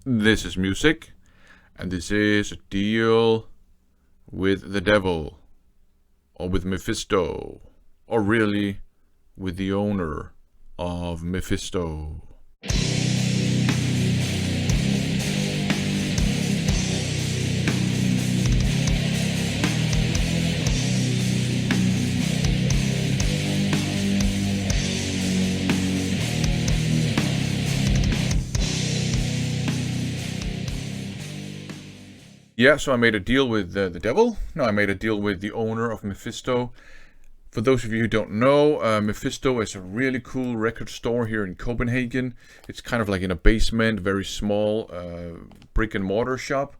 This is music, and this is a deal with the devil, or with Mephisto, or really with the owner of Mephisto. Yeah, so I made a deal with the devil. No, I made a deal with the owner of Mephisto. For those of you who don't know, Mephisto is a really cool record store here in Copenhagen. It's kind of like in a basement, very small brick and mortar shop.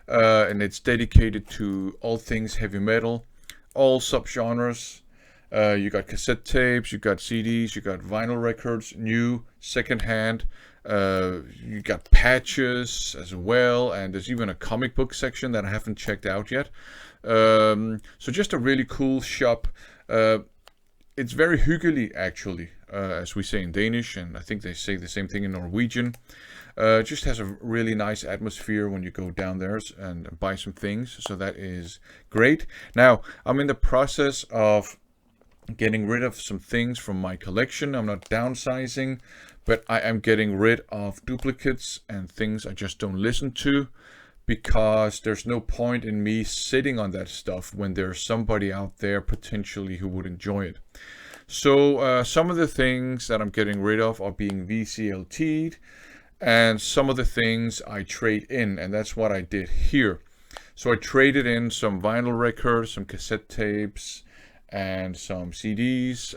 And it's dedicated to all things heavy metal, all subgenres. You got cassette tapes, you got CDs, you got vinyl records, new, secondhand. You got patches as well, and there's even a comic book section that I haven't checked out yet. So just a really cool shop. It's very hyggelig, actually, as we say in Danish, and I think they say the same thing in Norwegian. Just has a really nice atmosphere when you go down there and buy some things, so that is great. Now, I'm in the process of getting rid of some things from my collection. I'm not downsizing, but I am getting rid of duplicates and things I just don't listen to, because there's no point in me sitting on that stuff when there's somebody out there potentially who would enjoy it. So some of the things that I'm getting rid of are being VCLT'd, and some of the things I trade in, and that's what I did here. So I traded in some vinyl records, some cassette tapes, and some CDs,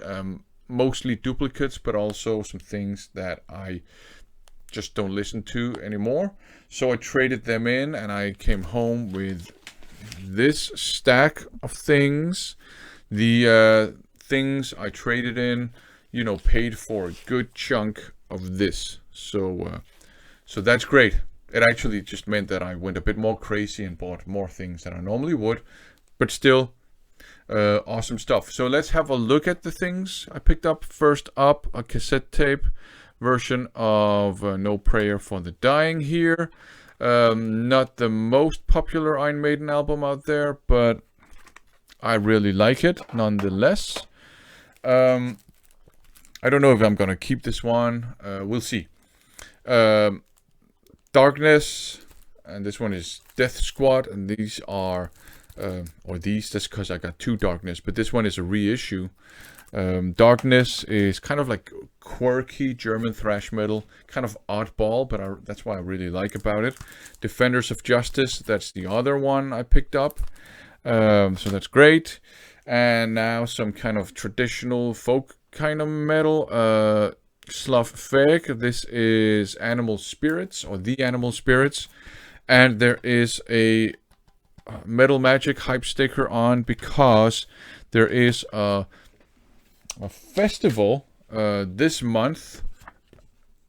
mostly duplicates, but also some things that I just don't listen to anymore. So I traded them in, and I came home with this stack of things. The things I traded in, paid for a good chunk of this. So that's great. It actually just meant that I went a bit more crazy and bought more things than I normally would, but still awesome stuff. So let's have a look at the things I picked up. First up, a cassette tape version of No Prayer for the Dying here. Not the most popular Iron Maiden album out there, but I really like it nonetheless. I don't know if I'm gonna keep this one. We'll see. Darkness, and this one is Death Squad, and these are that's because I got two Darkness, but this one is a reissue. Darkness is kind of like quirky German thrash metal, kind of oddball, but that's what I really like about it. Defenders of Justice, that's the other one I picked up, so that's great. And now some kind of traditional folk kind of metal. Slough Feg, this is Animal Spirits, or The Animal Spirits, and there is a Metal Magic hype sticker on because there is a festival this month,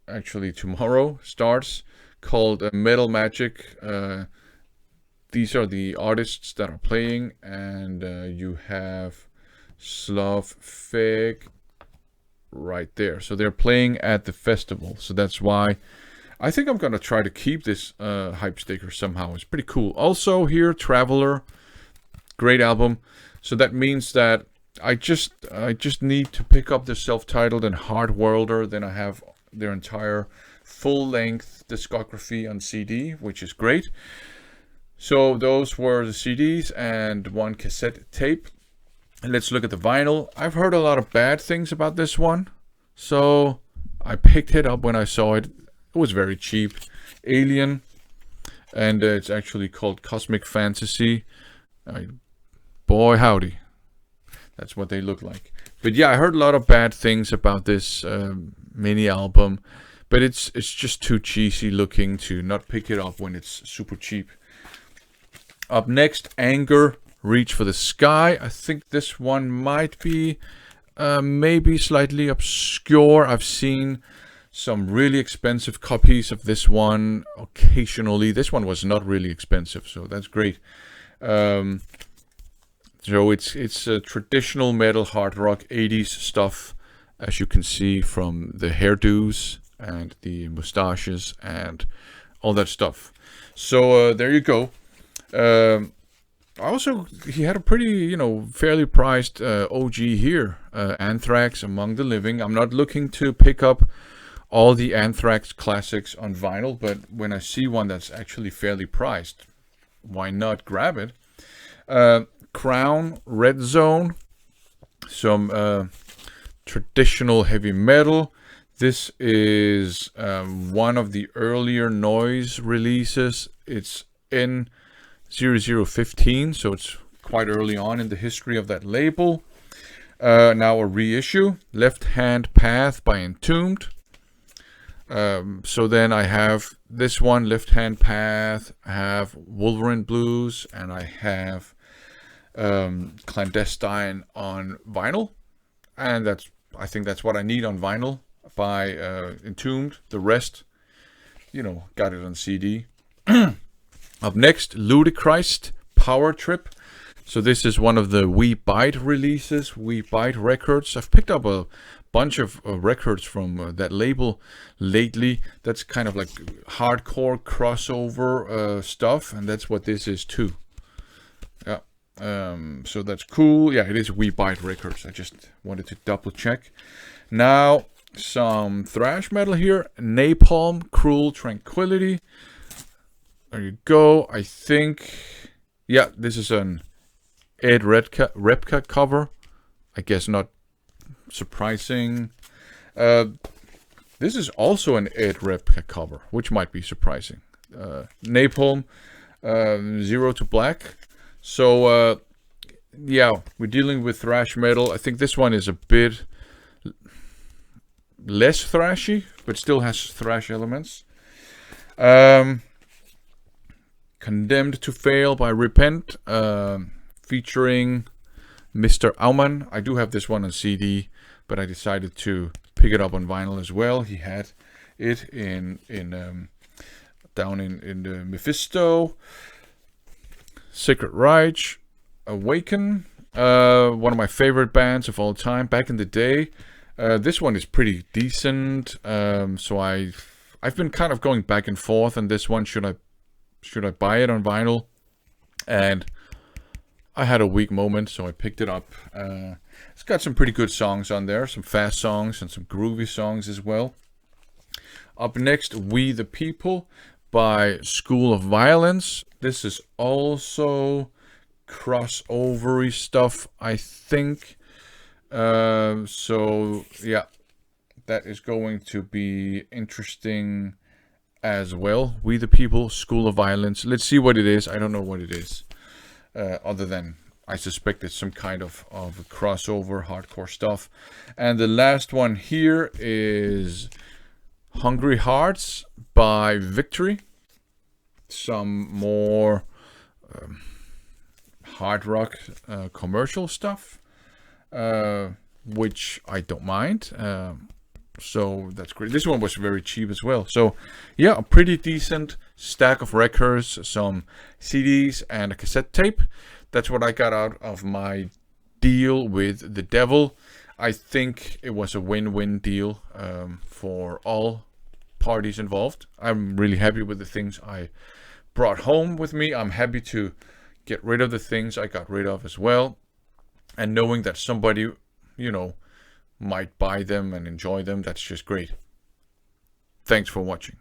actually tomorrow starts, called Metal Magic. These are the artists that are playing, and you have Slough Feg right there. So they're playing at the festival, so that's why I think I'm gonna try to keep this hype sticker somehow. It's pretty cool. Also here, Traveler, great album. So that means that I just need to pick up the self-titled and Hard Worlder. Then I have their entire full-length discography on CD, which is great. So those were the CDs and one cassette tape. And let's look at the vinyl. I've heard a lot of bad things about this one, so I picked it up when I saw it. It was very cheap. Alien, and it's actually called Cosmic Fantasy. Boy howdy, that's what they look like. But yeah, I heard a lot of bad things about this mini album, but it's just too cheesy looking to not pick it up when it's super cheap. Up next, Anger, Reach for the Sky. I think this one might be maybe slightly obscure. I've seen some really expensive copies of this one occasionally. This one was not really expensive, so that's great. So it's a traditional metal hard rock 80s stuff, as you can see from the hairdos and the mustaches and all that stuff. So there you go. Also, he had a pretty, fairly priced OG here, Anthrax Among the Living. I'm not looking to pick up all the Anthrax classics on vinyl, but when I see one that's actually fairly priced, why not grab it? Crown, Red Zone, some traditional heavy metal. This is one of the earlier Noise releases. It's in 0015, so it's quite early on in the history of that label. Now a reissue, Left Hand Path by Entombed. So then I have this one, Left Hand Path, I have Wolverine Blues, and I have Clandestine on vinyl. And I think that's what I need on vinyl by Entombed. The rest, got it on CD. Up next, Ludichrist, Power Trip. So this is one of the We Bite releases, We Bite Records. I've picked up a bunch of records from that label lately. That's kind of like hardcore crossover stuff, and that's what this is too. Yeah, so that's cool. Yeah, it is We Bite Records. I just wanted to double check. Now, some thrash metal here. Napalm, Cruel Tranquility. There you go. I think, yeah, this is an Ed Repka cover. I guess not surprising. This is also an Ed Repka cover, which might be surprising. Napalm, Zero to Black. So, yeah, we're dealing with thrash metal. I think this one is a bit less thrashy, but still has thrash elements. Condemned to Fail by Repent, featuring Mr. Aumann. I do have this one on CD, but I decided to pick it up on vinyl as well. He had it down in the Mephisto. Sacred Reich, Awaken, one of my favorite bands of all time back in the day. This one is pretty decent. So I've been kind of going back and forth on this one. Should I buy it on vinyl? And I had a weak moment, so I picked it up. It's got some pretty good songs on there, some fast songs and some groovy songs as well. Up next, We the People by School of Violence. This is also crossovery stuff, I think. So yeah, that is going to be interesting as well. We the People, School of Violence. Let's see what it is. I don't know what it is. Other than I suspect it's some kind of crossover hardcore stuff. And the last one here is Hungry Hearts by Victory. Some more hard rock commercial stuff, which I don't mind. So that's great. This one was very cheap as well. So yeah, a pretty decent stack of records, some CDs and a cassette tape. That's what I got out of my deal with the Devil. I think it was a win-win deal for all parties involved. I'm really happy with the things I brought home with me. I'm happy to get rid of the things I got rid of as well. And knowing that somebody, might buy them and enjoy them, that's just great. Thanks for watching.